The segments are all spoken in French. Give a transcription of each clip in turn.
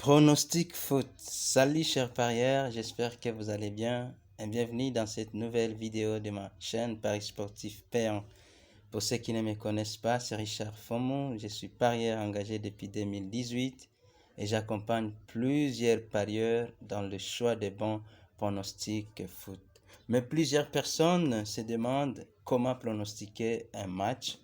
Pronostic foot. Salut chers parieurs, j'espère que vous allez bien et bienvenue dans cette nouvelle vidéo de ma chaîne Paris Sportif Payant. Pour ceux qui ne me connaissent pas, c'est Richard Fomon, je suis parieur engagé depuis 2018 et j'accompagne plusieurs parieurs dans le choix des bons pronostics foot. Mais plusieurs personnes se demandent comment pronostiquer un match.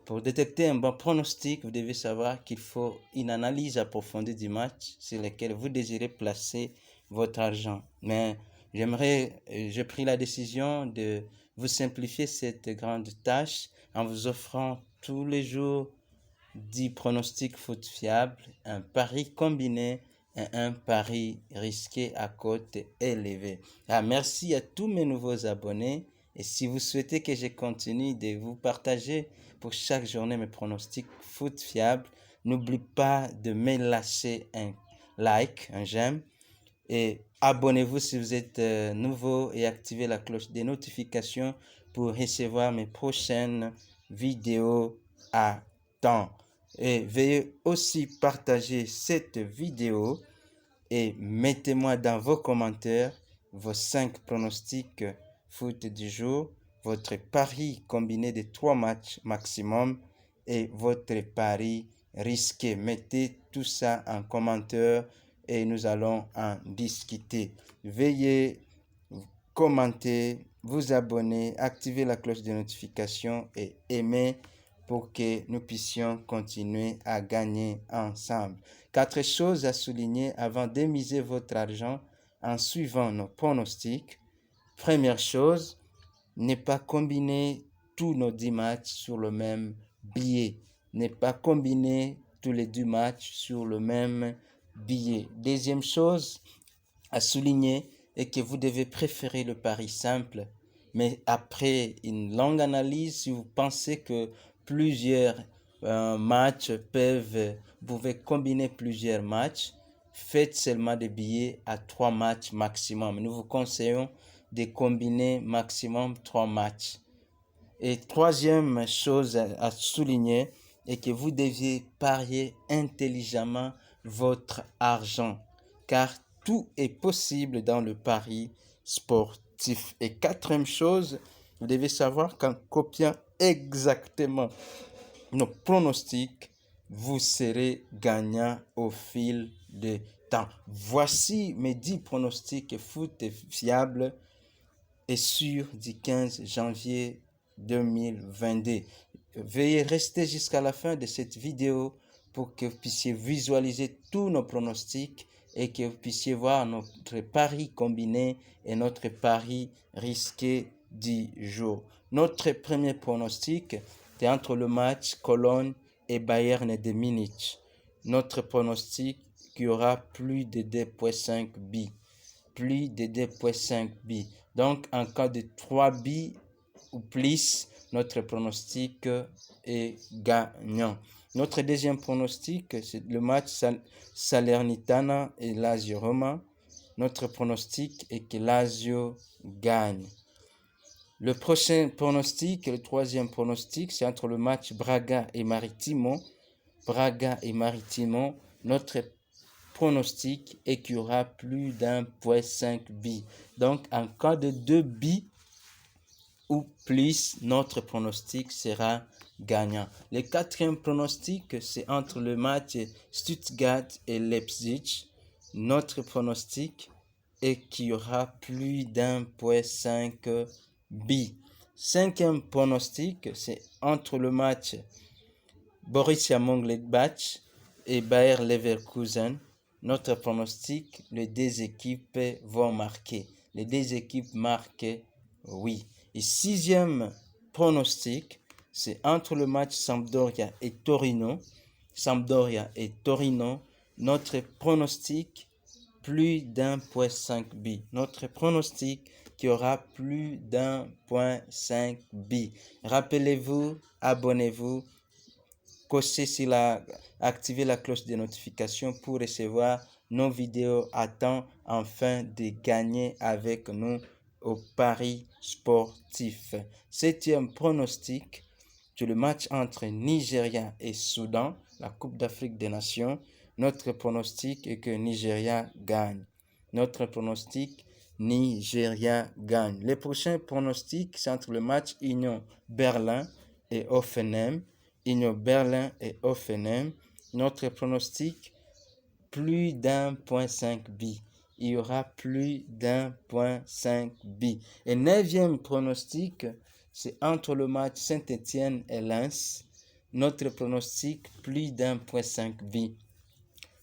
Pour détecter un bon pronostic, vous devez savoir qu'il faut une analyse approfondie du match sur lequel vous désirez placer votre argent. Mais j'ai pris la décision de vous simplifier cette grande tâche en vous offrant tous les jours 10 pronostics foot fiables, un pari combiné et un pari risqué à cote élevée. Merci à tous mes nouveaux abonnés. Et si vous souhaitez que je continue de vous partager pour chaque journée mes pronostics foot fiables, n'oubliez pas de me lâcher un like, un j'aime. Et abonnez-vous si vous êtes nouveau et activez la cloche des notifications pour recevoir mes prochaines vidéos à temps. Et veuillez aussi partager cette vidéo et mettez-moi dans vos commentaires vos 5 pronostics foot du jour, votre pari combiné de 3 matchs maximum et votre pari risqué. Mettez tout ça en commentaire et nous allons en discuter. Veuillez commenter, vous abonner, activer la cloche de notification et aimer pour que nous puissions continuer à gagner ensemble. 4 choses à souligner avant de miser votre argent en suivant nos pronostics. Première chose, ne pas combiner tous nos 10 matchs sur le même billet. Ne pas combiner tous les 10 matchs sur le même billet. Deuxième chose à souligner est que vous devez préférer le pari simple. Mais après une longue analyse, si vous pensez que plusieurs matchs vous pouvez combiner plusieurs matchs, faites seulement des billets à 3 matchs maximum. Nous vous conseillons de combiner maximum 3 matchs. Et troisième chose à souligner est que vous devez parier intelligemment votre argent, car tout est possible dans le pari sportif. Et quatrième chose, vous devez savoir qu'en copiant exactement nos pronostics, vous serez gagnant au fil du temps. Voici mes 10 pronostics foot fiables et sûrs du 15 janvier 2022. Veuillez rester jusqu'à la fin de cette vidéo pour que vous puissiez visualiser tous nos pronostics et que vous puissiez voir notre pari combiné et notre pari risqué du jour. Notre premier pronostic est entre le match Cologne et Bayern de Munich. Notre pronostic qui aura plus de 2,5 billes. Plus de 2,5 billes. Donc, en cas de 3 billes ou plus, notre pronostic est gagnant. Notre deuxième pronostic, c'est le match Salernitana et Lazio Roma. Notre pronostic est que Lazio gagne. Le prochain pronostic, le troisième pronostic, c'est entre le match Braga et Maritimo. Braga et Maritimo, notre pronostic est qu'il y aura plus d'1,5 billes. Donc, en cas de 2 billes ou plus, notre pronostic sera gagnant. Le quatrième pronostic, c'est entre le match Stuttgart et Leipzig. Notre pronostic est qu'il y aura plus d'1,5 billes. Cinquième pronostic, c'est entre le match Borussia Mönchengladbach et Bayer Leverkusen. Notre pronostic, les deux équipes vont marquer. Les deux équipes marquent, oui. Et sixième pronostic, c'est entre le match Sampdoria et Torino. Sampdoria et Torino. Notre pronostic, plus d'1,5 billes. Notre pronostic qui aura plus d'1,5 billes. Rappelez-vous, abonnez-vous. Activez la cloche de notification pour recevoir nos vidéos à temps afin de gagner avec nous au paris sportif. Septième pronostic, c'est le match entre Nigeria et Soudan, la Coupe d'Afrique des Nations. Notre pronostic est que Nigeria gagne. Notre pronostic, Nigeria gagne. Les prochains pronostics, c'est entre le match Union Berlin et Hoffenheim. Union Berlin et Hoffenheim. Notre pronostic, plus d'1.5 b. Il y aura plus d'1.5 b. Et 9e pronostic, c'est entre le match Saint-Étienne et Lens. Notre pronostic, plus d'1.5 b.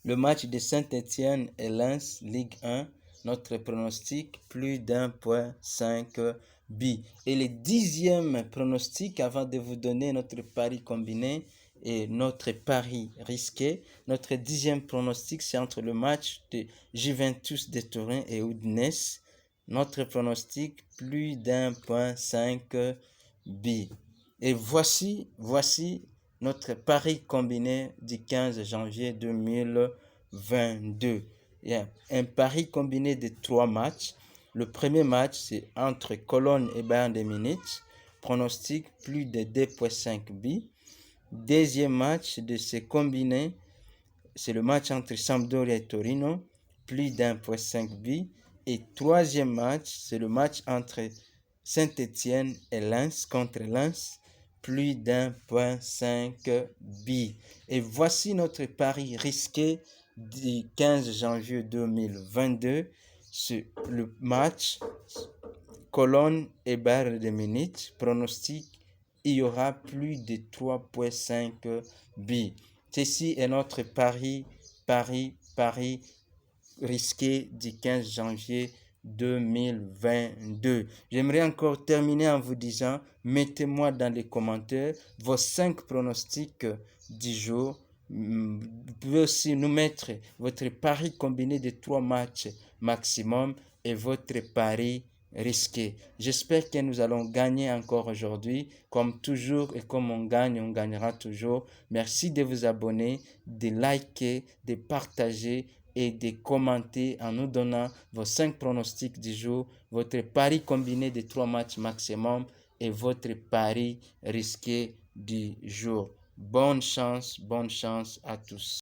Le match de Saint-Étienne et Lens, Ligue 1, notre pronostic, plus d'1.5 b. Et le 10e pronostic, avant de vous donner notre pari combiné et notre pari risqué, notre 10e pronostic, c'est entre le match de Juventus de Turin et Udinese. Notre pronostic, plus d'1.5 b. Et voici notre pari combiné du 15 janvier 2022. Il y a un pari combiné de 3 matchs. Le premier match, c'est entre Cologne et Bayern de Munich. Pronostic plus de 2.5 b. Deuxième match de ce combiné, c'est le match entre Sampdoria et Torino. Plus d'1.5 b. Et troisième match, c'est le match entre Saint-Étienne et Lens contre Lens. Plus d'1.5 b. Et voici notre pari risqué du 15 janvier 2022. C'est le match Cologne et Bayern de Munich. Pronostic, il y aura plus de 3.5 b. Ceci est notre pari risqué du 15 janvier 2022. J'aimerais encore terminer en vous disant, mettez-moi dans les commentaires vos 5 pronostics du jour. Vous pouvez aussi nous mettre votre pari combiné de 3 matchs maximum et votre pari risqué. J'espère que nous allons gagner encore aujourd'hui. Comme toujours et comme on gagne, on gagnera toujours. Merci de vous abonner, de liker, de partager et de commenter en nous donnant vos 5 pronostics du jour, votre pari combiné de 3 matchs maximum et votre pari risqué du jour. Bonne chance à tous.